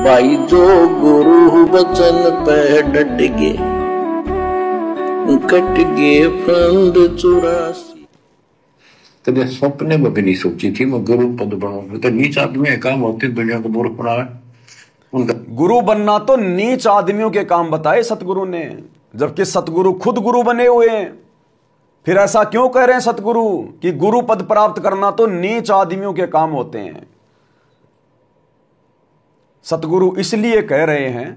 भाई जो गुरु वचन पे डट गए, कट गए फंद 84। कभी सपने में भी नहीं सोची थी मैं गुरु पद बनाऊंगा। तो नीच आदमी काम होते दुनिया को मूर्ख बनाए। उनका गुरु बनना तो नीच आदमियों के काम बताए सतगुरु ने, जबकि सतगुरु खुद गुरु बने हुए हैं। फिर ऐसा क्यों कह रहे हैं सतगुरु कि गुरु पद प्राप्त करना तो नीच आदमियों के काम होते हैं? सतगुरु इसलिए कह रहे हैं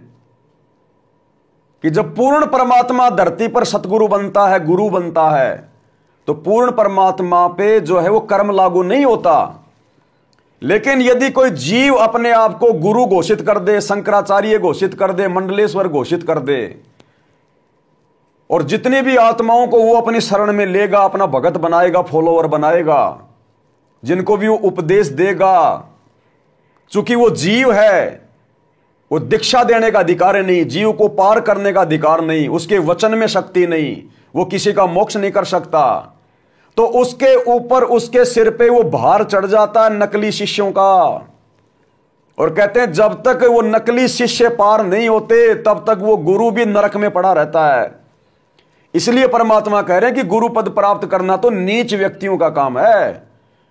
कि जब पूर्ण परमात्मा धरती पर सतगुरु बनता है, गुरु बनता है, तो पूर्ण परमात्मा पे जो है वो कर्म लागू नहीं होता। लेकिन यदि कोई जीव अपने आप को गुरु घोषित कर दे, शंकराचार्य घोषित कर दे, मंडलेश्वर घोषित कर दे, और जितनी भी आत्माओं को वो अपनी शरण में लेगा, अपना भगत बनाएगा, फॉलोअर बनाएगा, जिनको भी वो उपदेश देगा, चूंकि वो जीव है, वो दीक्षा देने का अधिकार नहीं, जीव को पार करने का अधिकार नहीं, उसके वचन में शक्ति नहीं, वो किसी का मोक्ष नहीं कर सकता, तो उसके ऊपर, उसके सिर पे वो भार चढ़ जाता है नकली शिष्यों का। और कहते हैं जब तक वो नकली शिष्य पार नहीं होते तब तक वो गुरु भी नरक में पड़ा रहता है। इसलिए परमात्मा कह रहे हैं कि गुरु पद प्राप्त करना तो नीच व्यक्तियों का काम है।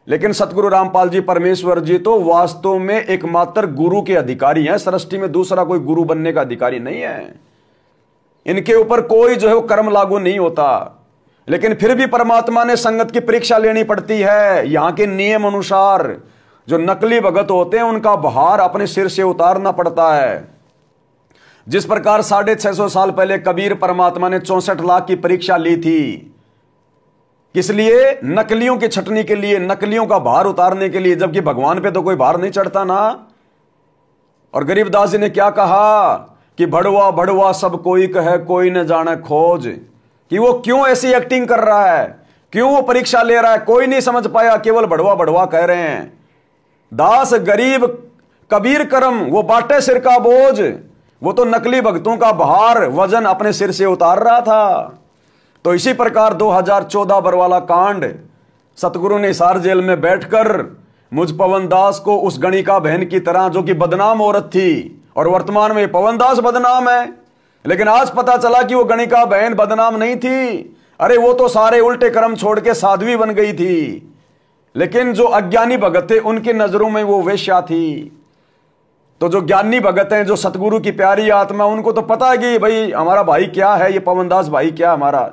लेकिन सतगुरु रामपाल जी परमेश्वर जी तो वास्तव में एकमात्र गुरु के अधिकारी हैं। सृष्टि में दूसरा कोई गुरु बनने का अधिकारी नहीं है। इनके ऊपर कोई जो है वो कर्म लागू नहीं होता। लेकिन फिर भी परमात्मा ने संगत की परीक्षा लेनी पड़ती है। यहां के नियम अनुसार जो नकली भगत होते हैं उनका भार अपने सिर से उतारना पड़ता है। जिस प्रकार 650 साल पहले कबीर परमात्मा ने 64 लाख की परीक्षा ली थी, किस लिए? नकलियों की छटनी के लिए, नकलियों का भार उतारने के लिए, जबकि भगवान पे तो कोई भार नहीं चढ़ता ना। और गरीबदास जी ने क्या कहा कि भड़वा भड़वा सब कोई कहे, कोई न जाने खोज, कि वो क्यों ऐसी एक्टिंग कर रहा है, क्यों वो परीक्षा ले रहा है, कोई नहीं समझ पाया, केवल भड़वा भड़वा कह रहे हैं। दास गरीब कबीर करम, वो बाटे सिर का बोझ, वो तो नकली भक्तों का भार वजन अपने सिर से उतार रहा था। तो इसी प्रकार 2014 बरवाला कांड, सतगुरु ने हिसार जेल में बैठकर मुझ पवन दास को उस गणिका बहन की तरह, जो कि बदनाम औरत थी, और वर्तमान में पवन दास बदनाम है, लेकिन आज पता चला कि वो गणिका बहन बदनाम नहीं थी। अरे वो तो सारे उल्टे कर्म छोड़ के साध्वी बन गई थी। लेकिन जो अज्ञानी भगत थे उनकी नजरों में वो वेश्या थी। तो जो ज्ञानी भगत हैं, जो सतगुरु की प्यारी आत्मा, उनको तो पता है कि भाई हमारा भाई क्या है, ये पवनदास भाई क्या हमारा।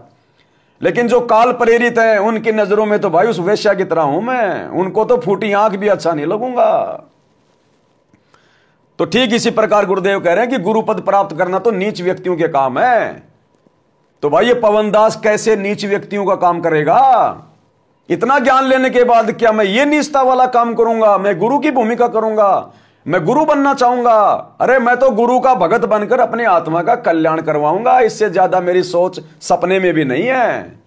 लेकिन जो काल प्रेरित हैं उनकी नजरों में तो भाई उस वेश्या की तरह हूं मैं, उनको तो फूटी आंख भी अच्छा नहीं लगूंगा। तो ठीक इसी प्रकार गुरुदेव कह रहे हैं कि गुरु पद प्राप्त करना तो नीच व्यक्तियों के काम है। तो भाई ये पवनदास कैसे नीच व्यक्तियों का काम करेगा? इतना ज्ञान लेने के बाद क्या मैं ये नीचता वाला काम करूंगा? मैं गुरु की भूमिका करूंगा, मैं गुरु बनना चाहूंगा? अरे मैं तो गुरु का भगत बनकर अपनी आत्मा का कल्याण करवाऊंगा। इससे ज्यादा मेरी सोच सपने में भी नहीं है।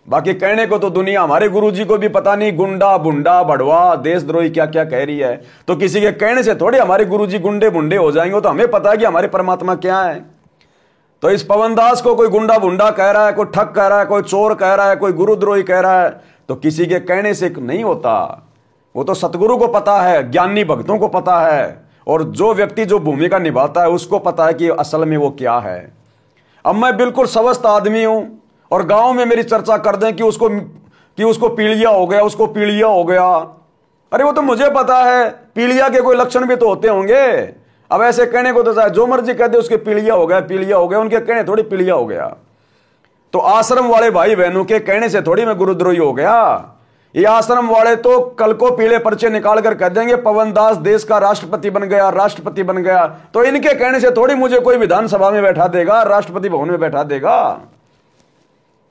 बाकी कहने को तो दुनिया हमारे गुरु जी को भी पता नहीं गुंडा बुंडा बड़वा देशद्रोही क्या क्या कह रही है। तो किसी के कहने से थोड़ी हमारे गुरु जी गुंडे बुंडे हो जाएंगे। तो हमें पता है कि हमारे परमात्मा क्या है। तो इस पवनदास को कोई गुंडा बुंडा कह रहा है, कोई ठग कह रहा है, कोई चोर कह रहा है, कोई गुरुद्रोही कह रहा है, तो किसी के कहने से नहीं होता। वो तो सतगुरु को पता है, ज्ञानी भक्तों को पता है, और जो व्यक्ति जो भूमिका निभाता है उसको पता है कि असल में वो क्या है। अब मैं बिल्कुल स्वस्थ आदमी हूं और गांव में मेरी चर्चा कर दें कि उसको पीलिया हो गया, उसको पीलिया हो गया। अरे वो तो मुझे पता है, पीलिया के कोई लक्षण भी तो होते होंगे। अब ऐसे कहने को तो चाहे जो मर्जी कह दे उसके पीलिया हो गया, पीलिया हो गया, उनके कहने थोड़ी पीलिया हो गया। तो आश्रम वाले भाई बहनों के कहने से थोड़ी मैं गुरुद्रोही हो गया। ये आश्रम वाले तो कल को पीले पर्चे निकाल कर कह देंगे पवनदास देश का राष्ट्रपति बन गया, राष्ट्रपति बन गया। तो इनके कहने से थोड़ी मुझे कोई विधानसभा में बैठा देगा, राष्ट्रपति भवन में बैठा देगा।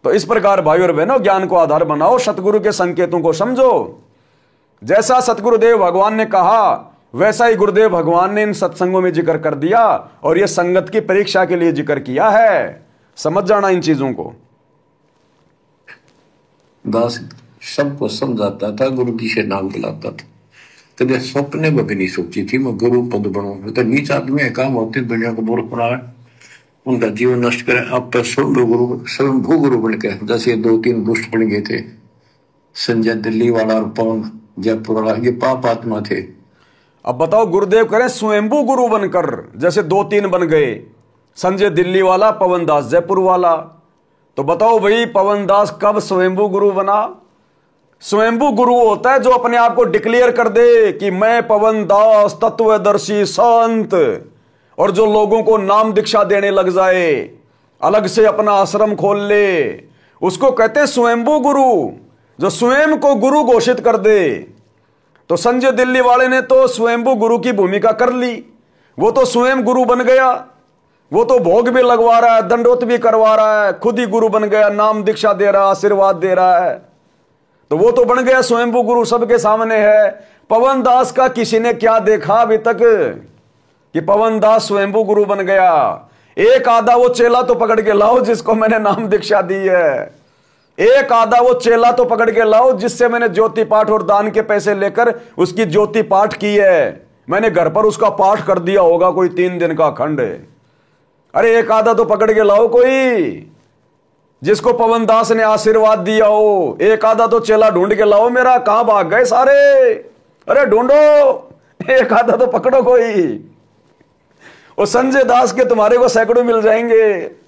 तो इस प्रकार भाई और बहनों ज्ञान को आधार बनाओ, सतगुरु के संकेतों को समझो। जैसा सतगुरुदेव भगवान ने कहा वैसा ही गुरुदेव भगवान ने इन सत्संगों में जिक्र कर दिया, और यह संगत की परीक्षा के लिए जिक्र किया है। समझ जाना इन चीजों को। दास सबको समझाता था, गुरु जी से नाम दिलाता था। कभी सपने में भी नहीं सोची थी मैं गुरु पद बनूंगा। तो नीच आदमी काम होते दुनिया को मूर्ख बनाए, उनका जीवन नष्ट करें। अब तो स्वयंभू गुरु बन के, जैसे 2-3 दुष्ट बन गए थे, संजय दिल्ली वाला और पवन जयपुर वाला, ये पाप आत्मा थे। अब बताओ, गुरुदेव करें स्वयंभू गुरु बनकर, जैसे 2-3 बन गए, संजय दिल्ली वाला, पवन दास जयपुर वाला। तो बताओ भाई, पवन दास कब स्वयंभू गुरु बना? स्वयंभू गुरु होता है जो अपने आप को डिक्लेयर कर दे कि मैं पवन दास तत्वदर्शी संत, और जो लोगों को नाम दीक्षा देने लग जाए, अलग से अपना आश्रम खोल ले, उसको कहते हैं स्वयंभू गुरु, जो स्वयं को गुरु घोषित कर दे। तो संजय दिल्ली वाले ने तो स्वयंभू गुरु की भूमिका कर ली, वो तो स्वयं गुरु बन गया, वो तो भोग भी लगवा रहा है, दंडोत भी करवा रहा है, खुद ही गुरु बन गया, नाम दीक्षा दे रहा, आशीर्वाद दे रहा है, तो वो तो बन गया स्वयंभू गुरु, सबके सामने है। पवन दास का किसी ने क्या देखा अभी तक कि पवन दास स्वयंभू गुरु बन गया? एक आधा वो चेला तो पकड़ के लाओ जिसको मैंने नाम दीक्षा दी है, एक आधा वो चेला तो पकड़ के लाओ जिससे मैंने ज्योति पाठ और दान के पैसे लेकर उसकी ज्योति पाठ की है, मैंने घर पर उसका पाठ कर दिया होगा कोई 3 दिन का अखंड। अरे एक आधा तो पकड़ के लाओ कोई जिसको पवन दास ने आशीर्वाद दिया हो, एक आधा तो चेला ढूंढ के लाओ मेरा। कहां भाग गए सारे? अरे ढूंढो, एक आधा तो पकड़ो कोई। वो संजय दास के तुम्हारे को सैकड़ों मिल जाएंगे।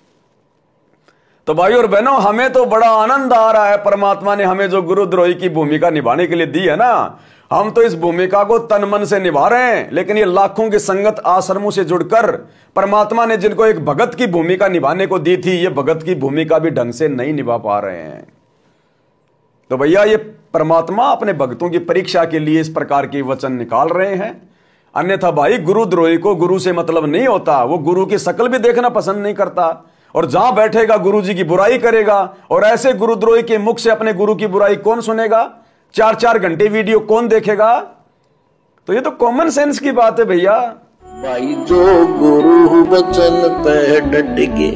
तो भाई और बहनों, हमें तो बड़ा आनंद आ रहा है, परमात्मा ने हमें जो गुरुद्रोही की भूमिका निभाने के लिए दी है ना, हम तो इस भूमिका को तन मन से निभा रहे हैं। लेकिन ये लाखों की संगत आश्रमों से जुड़कर परमात्मा ने जिनको एक भगत की भूमिका निभाने को दी थी, ये भगत की भूमिका भी ढंग से नहीं निभा पा रहे हैं। तो भैया, ये परमात्मा अपने भक्तों की परीक्षा के लिए इस प्रकार के वचन निकाल रहे हैं। अन्यथा भाई, गुरुद्रोही को गुरु से मतलब नहीं होता, वो गुरु की शक्ल भी देखना पसंद नहीं करता, और जहां बैठेगा गुरु जी की बुराई करेगा। और ऐसे गुरुद्रोही के मुख से अपने गुरु की बुराई कौन सुनेगा? 4-4 घंटे वीडियो कौन देखेगा? तो ये तो कॉमन सेंस की बात है भैया। भाई जो गुरु वचन पे डट गे,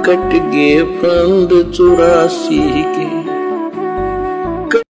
कट गे फंद 84 के।